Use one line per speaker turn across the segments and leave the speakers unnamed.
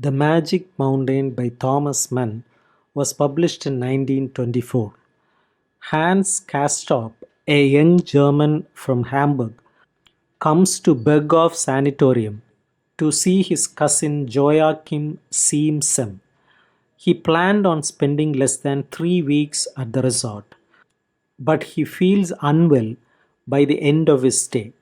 The Magic Mountain by Thomas Mann was published in 1924. Hans Castorp, a young German from Hamburg, comes to Berghoff Sanatorium to see his cousin Joachim Siemsen. He planned on spending less than 3 weeks at the resort, but he feels unwell by the end of his stay.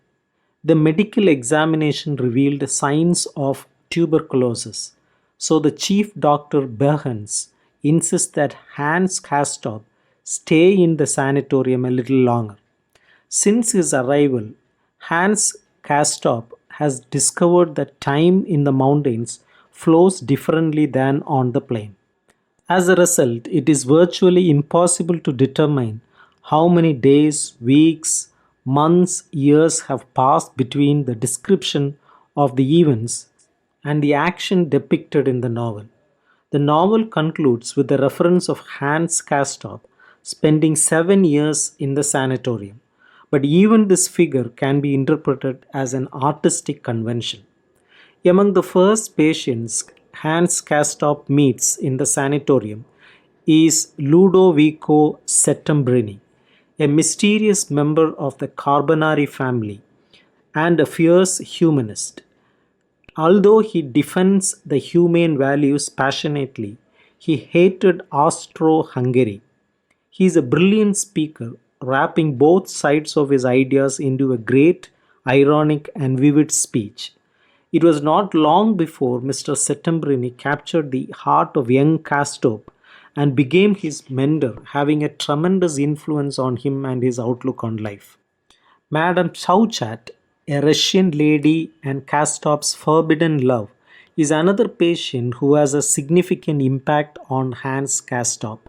The medical examination revealed signs of tuberculosis, so the chief doctor Behrens insists that Hans Castorp stay in the sanatorium a little longer. Since his arrival, Hans Castorp has discovered that time in the mountains flows differently than on the plain. As a result, it is virtually impossible to determine how many days, weeks, months, years have passed between the description of the events and the action depicted in the novel. The novel concludes with the reference of Hans Castorp spending 7 years in the sanatorium, but even this figure can be interpreted as an artistic convention. Among the first patients Hans Castorp meets in the sanatorium is Ludovico Settembrini, a mysterious member of the Carbonari family and a fierce humanist. Although he defends the humane values passionately, he hated Austro Hungary. He is a brilliant speaker, wrapping both sides of his ideas into a great, ironic, and vivid speech. It was not long before Mr. Settembrini captured the heart of young Castorp and became his mentor, having a tremendous influence on him and his outlook on life. Madame Chauchat, a Russian lady and Castorp's forbidden love, is another patient who has a significant impact on Hans Castorp.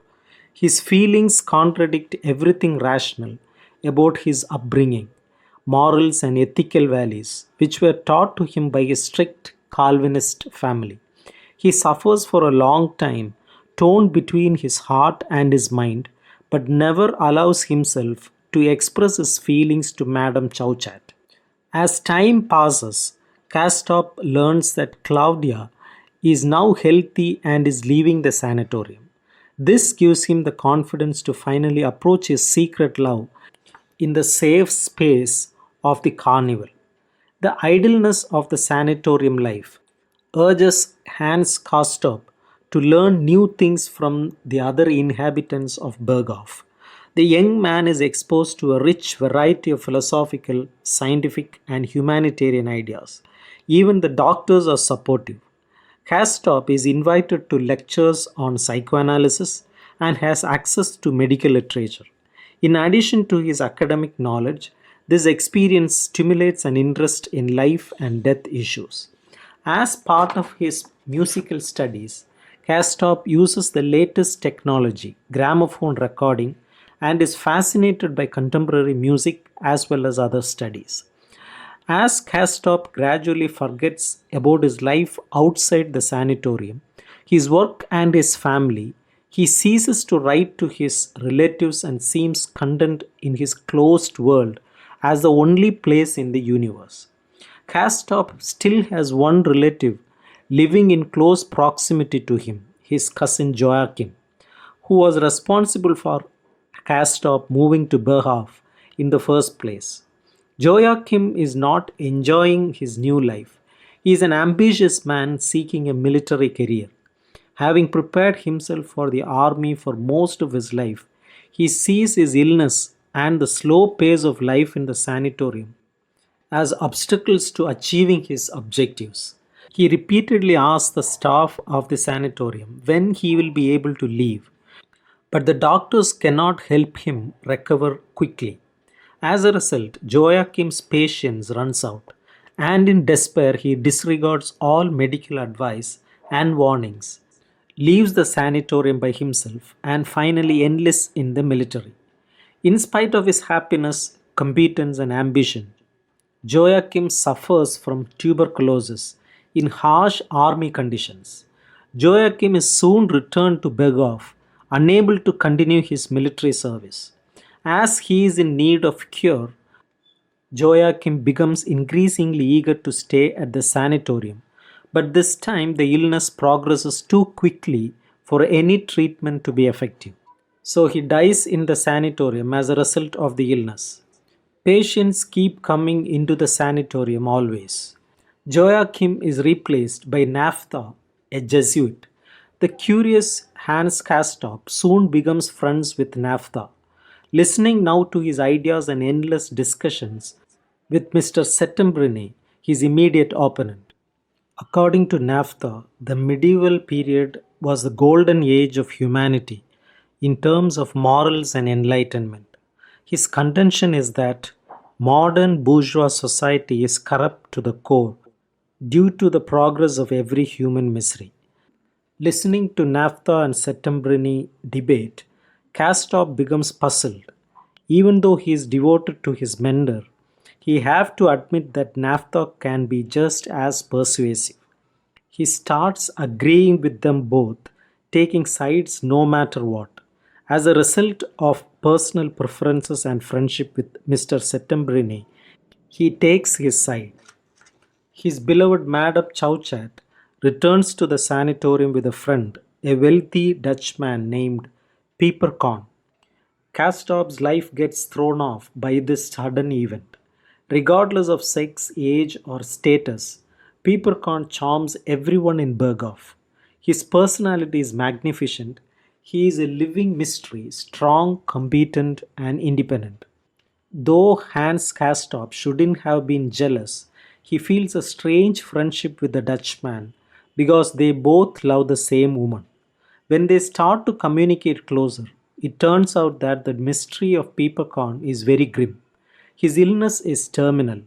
His feelings contradict everything rational about his upbringing, morals, and ethical values, which were taught to him by a strict Calvinist family. He suffers for a long time, torn between his heart and his mind, but never allows himself to express his feelings to Madame Chauchat. As time passes, Castorp learns that Claudia is now healthy and is leaving the sanatorium. This gives him the confidence to finally approach his secret love in the safe space of the carnival. The idleness of the sanatorium life urges Hans Castorp to learn new things from the other inhabitants of Berghoff. The young man is exposed to a rich variety of philosophical, scientific, and humanitarian ideas. Even the doctors are supportive. Castorp is invited to lectures on psychoanalysis and has access to medical literature. In addition to his academic knowledge, this experience stimulates an interest in life and death issues. As part of his musical studies, Castorp uses the latest technology, gramophone recording, and is fascinated by contemporary music as well as other studies. As Castorp gradually forgets about his life outside the sanatorium, his work, and his family, he ceases to write to his relatives and seems content in his closed world as the only place in the universe. Castorp still has one relative living in close proximity to him, his cousin Joachim, who was responsible for Castorp moving to Berghoff in the first place. Joachim is not enjoying his new life. He is an ambitious man seeking a military career. Having prepared himself for the army for most of his life, he sees his illness and the slow pace of life in the sanatorium as obstacles to achieving his objectives. He repeatedly asks the staff of the sanatorium when he will be able to leave, but the doctors cannot help him recover quickly. As a result, Joachim's patience runs out, and in despair, he disregards all medical advice and warnings, leaves the sanatorium by himself, and finally enlists in the military. In spite of his happiness, competence, and ambition, Joachim suffers from tuberculosis in harsh army conditions. Joachim is soon returned to Berghoff, unable to continue his military service. As he is in need of cure, Joachim becomes increasingly eager to stay at the sanatorium, But this time the illness progresses too quickly for any treatment to be effective. So he dies in the sanatorium as a result of the illness. Patients keep coming into the sanatorium always. Joachim is replaced by Naphtha, a Jesuit. The curious Hans Castorp soon becomes friends with Naphtha, listening now to his ideas and endless discussions with Mr. Settembrini, his immediate opponent. According to Naphtha, the medieval period was the golden age of humanity in terms of morals and enlightenment. His contention is that modern bourgeois society is corrupt to the core due to the progress of every human misery. Listening to Naphtha and Settembrini debate, Castorp becomes puzzled. Even though he is devoted to his mentor, he have to admit that Naphtha can be just as persuasive. He starts agreeing with them both, taking sides no matter what. As a result of personal preferences and friendship with Mr. Settembrini, he takes his side. His beloved Madame Chauchat returns to the sanatorium with a friend, a wealthy Dutchman named Piepercorn. Castorp's life gets thrown off by this sudden event. Regardless of sex, age, or status, Piepercorn charms everyone in Berghoff. His personality is magnificent. He is a living mystery, strong, competent, and independent. Though Hans Castorp shouldn't have been jealous, he feels a strange friendship with the Dutchman because they both love the same woman. When they start to communicate closer, it turns out that the mystery of Peppercorn is very grim. His illness is terminal,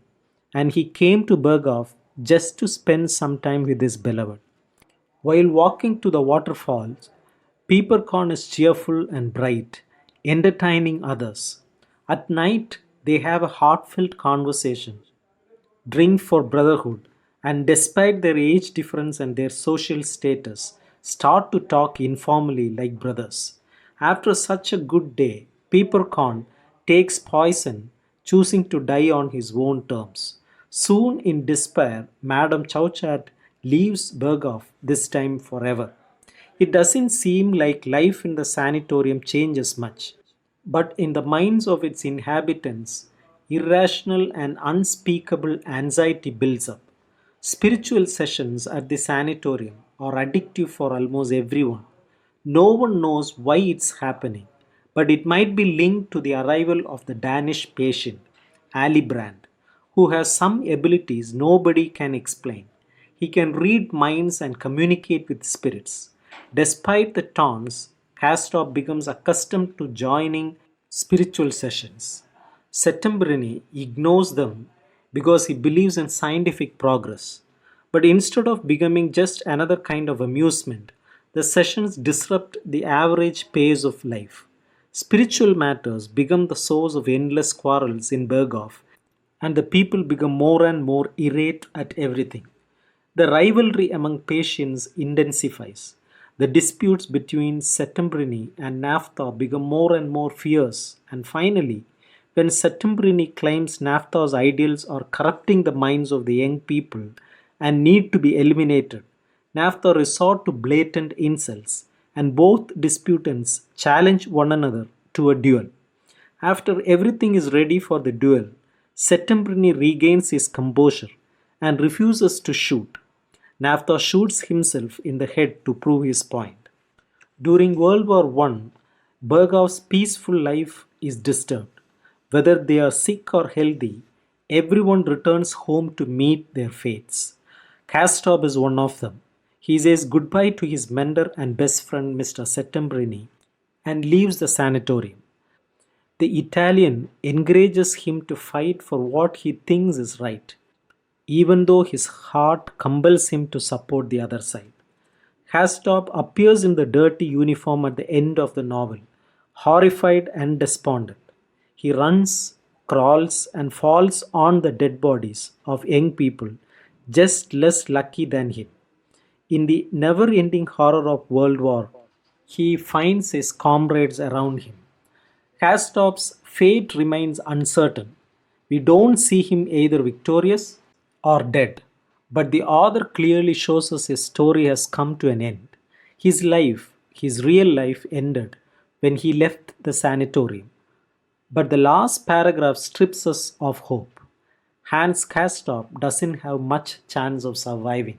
and he came to Berghoff just to spend some time with his beloved. While walking to the waterfalls, Peppercorn is cheerful and bright, entertaining others. At night, they have a heartfelt conversation, drink for brotherhood, and despite their age difference and their social status, start to talk informally like brothers. After such a good day, Peppercorn takes poison, choosing to die on his own terms. Soon, in despair, Madame Chauchat leaves Berghoff, this time forever. It doesn't seem like life in the sanatorium changes much, but in the minds of its inhabitants, irrational and unspeakable anxiety builds up. Spiritual sessions at the sanatorium are addictive for almost everyone. No one knows why it's happening, but it might be linked to the arrival of the Danish patient, Alibrand, who has some abilities nobody can explain. He can read minds and communicate with spirits. Despite the taunts, Castorp becomes accustomed to joining spiritual sessions. Settembrini ignores them because he believes in scientific progress. But instead of becoming just another kind of amusement, the sessions disrupt the average pace of life. Spiritual matters become the source of endless quarrels in Berghoff, and the people become more and more irate at everything. The rivalry among patients intensifies. The disputes between Settembrini and Naphtha become more and more fierce, and finally, when Settembrini claims Naphtha's ideals are corrupting the minds of the young people and need to be eliminated, Naphtha resort to blatant insults, and both disputants challenge one another to a duel. After everything is ready for the duel, Settembrini regains his composure and refuses to shoot. Naphtha shoots himself in the head to prove his point. During World War I, Berghoff's peaceful life is disturbed. Whether they are sick or healthy, everyone returns home to meet their fates. Castorp is one of them. He says goodbye to his mentor and best friend Mr. Settembrini and leaves the sanatorium. The Italian encourages him to fight for what he thinks is right, even though his heart compels him to support the other side. Hastorp appears in the dirty uniform at the end of the novel, horrified and despondent. He runs, crawls, and falls on the dead bodies of young people, just less lucky than him. In the never ending horror of World War, he finds his comrades around him. Hastorp's fate remains uncertain. We don't see him either victorious or dead, But the author clearly shows us his story has come to an end. His life, his real life, ended when he left the sanatorium. But the last paragraph strips us of hope. Hans Castorp doesn't have much chance of surviving.